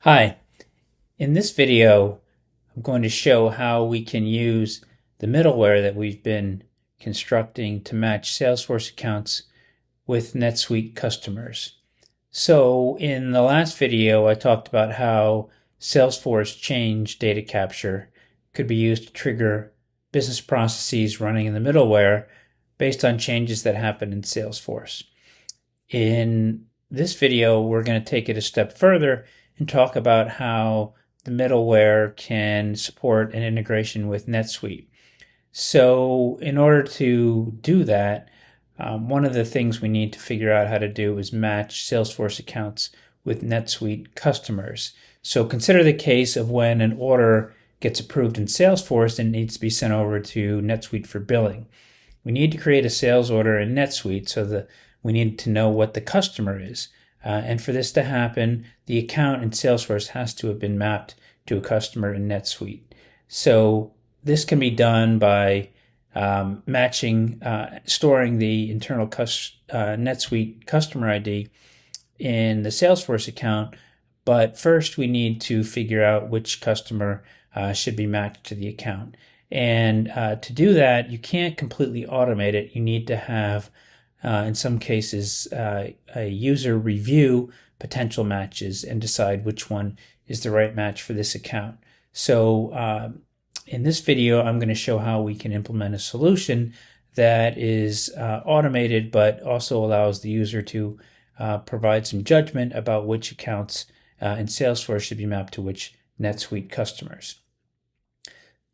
Hi, in this video, I'm going to show how we can use the middleware that we've been constructing to match Salesforce accounts with NetSuite customers. So in the last video, I talked about how Salesforce change data capture could be used to trigger business processes running in the middleware based on changes that happen in Salesforce. In this video, we're going to take it a step further and talk about how the middleware can support an integration with NetSuite. So in order to do that, one of the things we need to figure out how to do is match Salesforce accounts with NetSuite customers. So consider the case of when an order gets approved in Salesforce and needs to be sent over to NetSuite for billing. We need to create a sales order in NetSuite so that we need to know what the customer is. And for this to happen, the account in Salesforce has to have been mapped to a customer in NetSuite. So this can be done by storing the internal NetSuite customer ID in the Salesforce account. But first, we need to figure out which customer should be matched to the account. And to do that, you can't completely automate it. You need to have, in some cases, a user review potential matches and decide which one is the right match for this account. So in this video, I'm going to show how we can implement a solution that is automated, but also allows the user to provide some judgment about which accounts in Salesforce should be mapped to which NetSuite customers.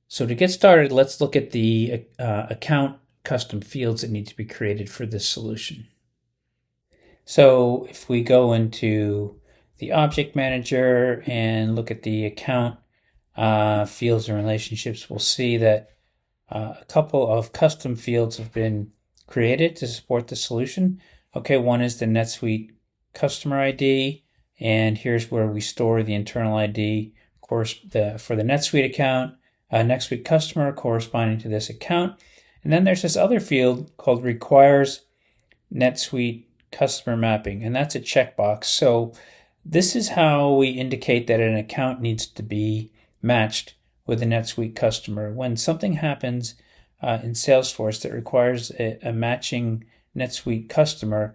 So to get started, let's look at the account custom fields that need to be created for this solution. So if we go into the object manager and look at the account fields and relationships, we'll see that a couple of custom fields have been created to support the solution. Okay, one is the NetSuite customer ID, and here's where we store the internal ID, of course, for the NetSuite account, NetSuite customer corresponding to this account. And then there's this other field called requires NetSuite customer mapping, and that's a checkbox. So this is how we indicate that an account needs to be matched with a NetSuite customer. When something happens in Salesforce that requires a matching NetSuite customer,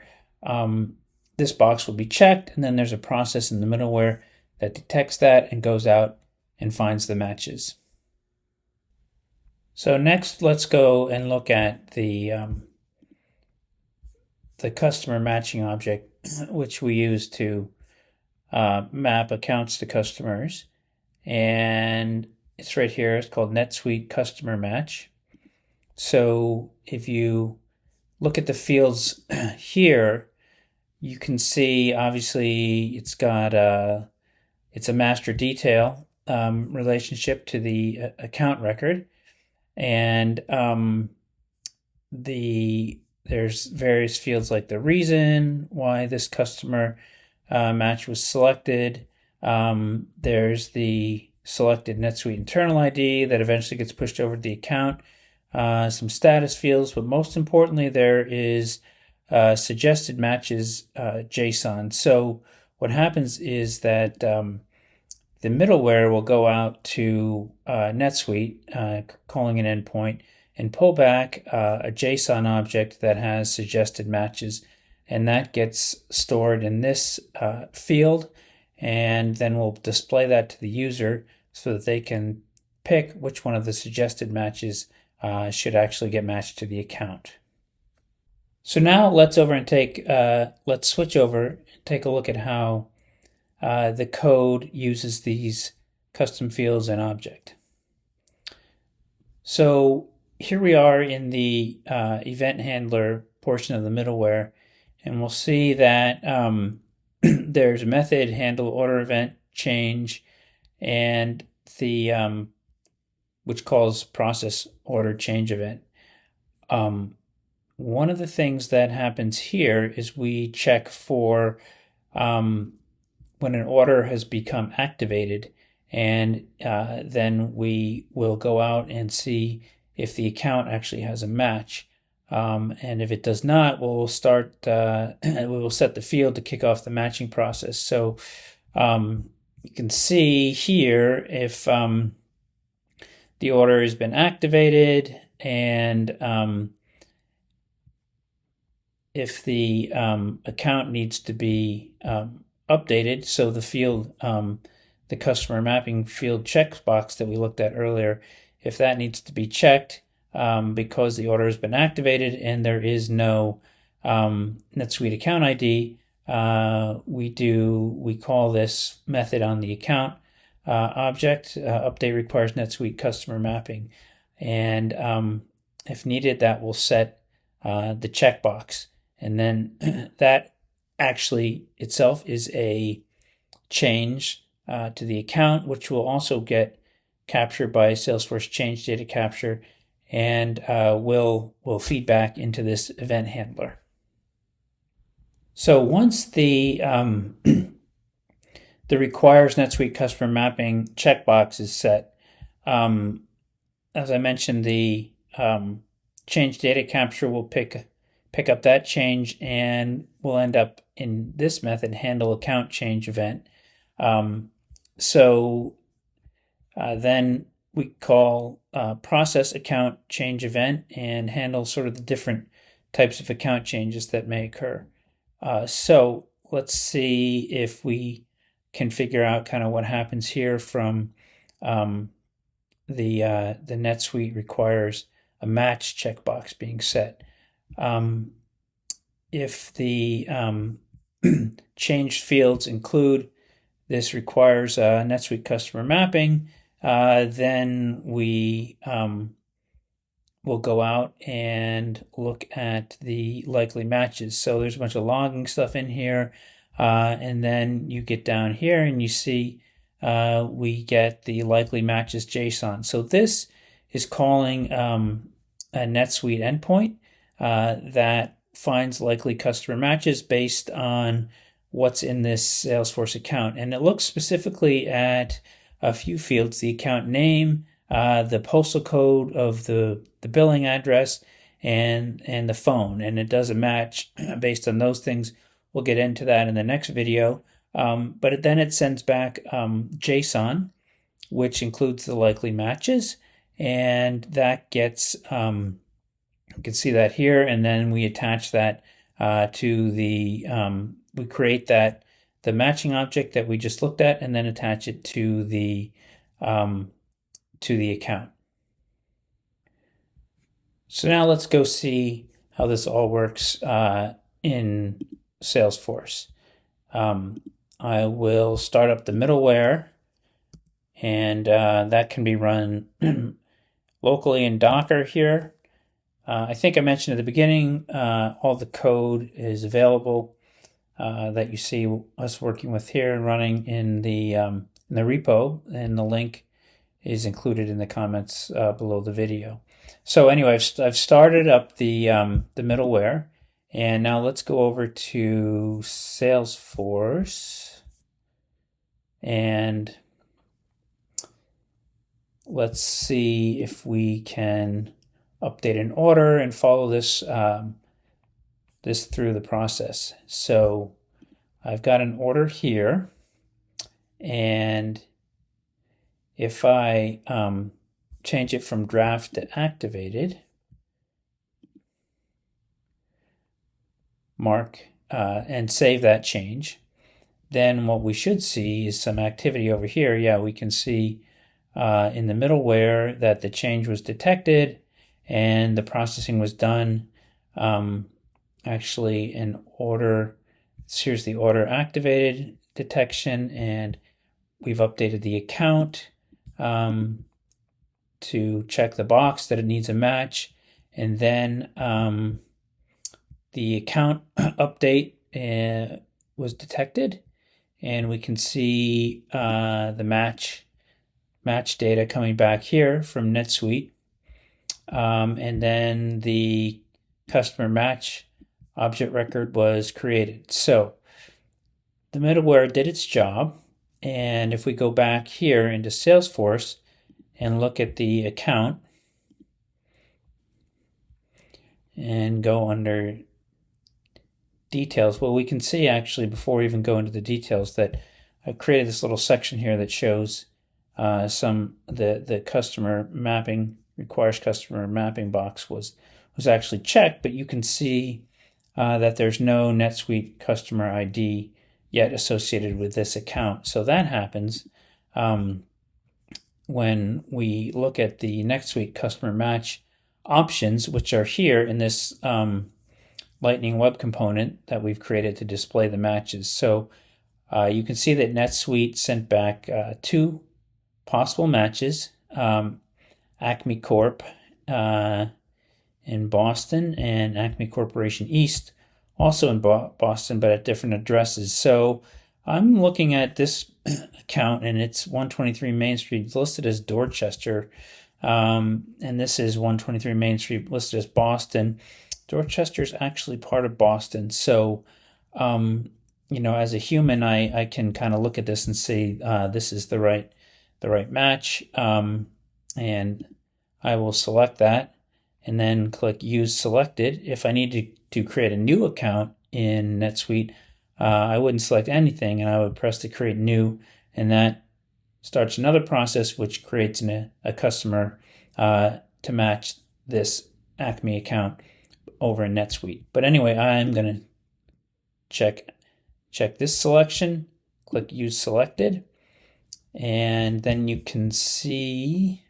this box will be checked, and then there's a process in the middleware that detects that and goes out and finds the matches. So next, let's go and look at the customer matching object, which we use to map accounts to customers. And it's right here. It's called NetSuite Customer Match. So if you look at the fields here, you can see obviously it's got it's a master detail relationship to the account record. And there's various fields like the reason why this customer match was selected. There's the selected NetSuite internal ID that eventually gets pushed over to the account. Some status fields, but most importantly, there is suggested matches JSON. So what happens is that the middleware will go out to NetSuite, calling an endpoint, and pull back a JSON object that has suggested matches, and that gets stored in this field, and then we'll display that to the user so that they can pick which one of the suggested matches should actually get matched to the account. So now let's switch over and take a look at how the code uses these custom fields and object. So here we are in the event handler portion of the middleware, and we'll see that there's a method handle order event change, and the which calls process order change event. One of the things that happens here is we check for when an order has become activated, and then we will go out and see if the account actually has a match. And if it does not, we will set the field to kick off the matching process. So you can see here if the order has been activated and if the account needs to be updated. So the field, the customer mapping field checkbox that we looked at earlier, if that needs to be checked because the order has been activated and there is no NetSuite account ID, we call this method on the account object. Update requires NetSuite customer mapping, and if needed, that will set the checkbox, and then that actually itself is a change to the account, which will also get captured by Salesforce Change Data Capture, and will feed back into this event handler. So once the the requires NetSuite customer mapping checkbox is set, as I mentioned, the change data capture will pick up that change and will end up in this method, handle account change event. Then we call process account change event and handle sort of the different types of account changes that may occur. So let's see if we can figure out kind of what happens here from the NetSuite requires a match checkbox being set. If the changed fields include this requires NetSuite customer mapping, then we will go out and look at the likely matches. So there's a bunch of logging stuff in here, and then you get down here and you see we get the likely matches JSON. So this is calling a NetSuite endpoint that finds likely customer matches based on what's in this Salesforce account. And it looks specifically at a few fields: the account name, the postal code of the billing address, and the phone. And it does a match based on those things. We'll get into that in the next video. But then it sends back JSON, which includes the likely matches. And that gets, you can see that here. And then we attach that to the, we create the matching object that we just looked at, and then attach it to the account. So now let's go see how this all works in Salesforce. I will start up the middleware, and that can be run locally in Docker here. I think I mentioned at the beginning, all the code is available that you see us working with here and running in the repo, and the link is included in the comments below the video. So anyway, I've started up the middleware, and now let's go over to Salesforce, and let's see if we can update an order and follow this this through the process. So I've got an order here, and if I change it from draft to activated, mark and save that change, then what we should see is some activity over here. Yeah, we can see in the middleware that the change was detected and the processing was done. Actually, an order, here's the order activated detection, and we've updated the account to check the box that it needs a match, and then the account update was detected, and we can see the match data coming back here from NetSuite, and then the customer match object record was created. So the middleware did its job, and if we go back here into Salesforce and look at the account and go under details, well, we can see actually before we even go into the details that I created this little section here that shows the customer mapping requires customer mapping box was actually checked, but you can see that there's no NetSuite customer ID yet associated with this account. So that happens when we look at the NetSuite customer match options, which are here in this Lightning Web Component that we've created to display the matches. So you can see that NetSuite sent back 2 possible matches, Acme Corp in Boston and Acme Corporation East, also in Boston, but at different addresses. So I'm looking at this account, and it's 123 Main Street. It's listed as Dorchester, and this is 123 Main Street listed as Boston. Dorchester is actually part of Boston. So, as a human, I can kind of look at this and say this is the right match, and I will select that and then click Use Selected. If I need to create a new account in NetSuite, I wouldn't select anything, and I would press to create new, and that starts another process which creates a customer to match this Acme account over in NetSuite. But anyway, I'm going to check this selection, click Use Selected, and then you can see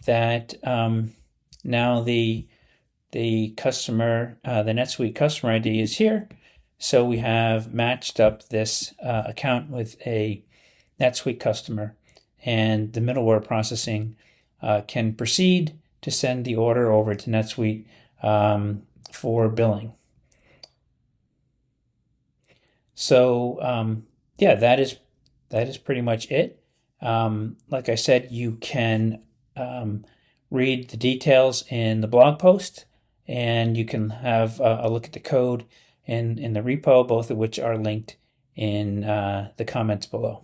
that now the customer, the NetSuite customer ID is here. So we have matched up this account with a NetSuite customer, and the middleware processing can proceed to send the order over to NetSuite for billing. So yeah, that is pretty much it. Like I said, you can read the details in the blog post, and you can have a look at the code in the repo, both of which are linked in the comments below.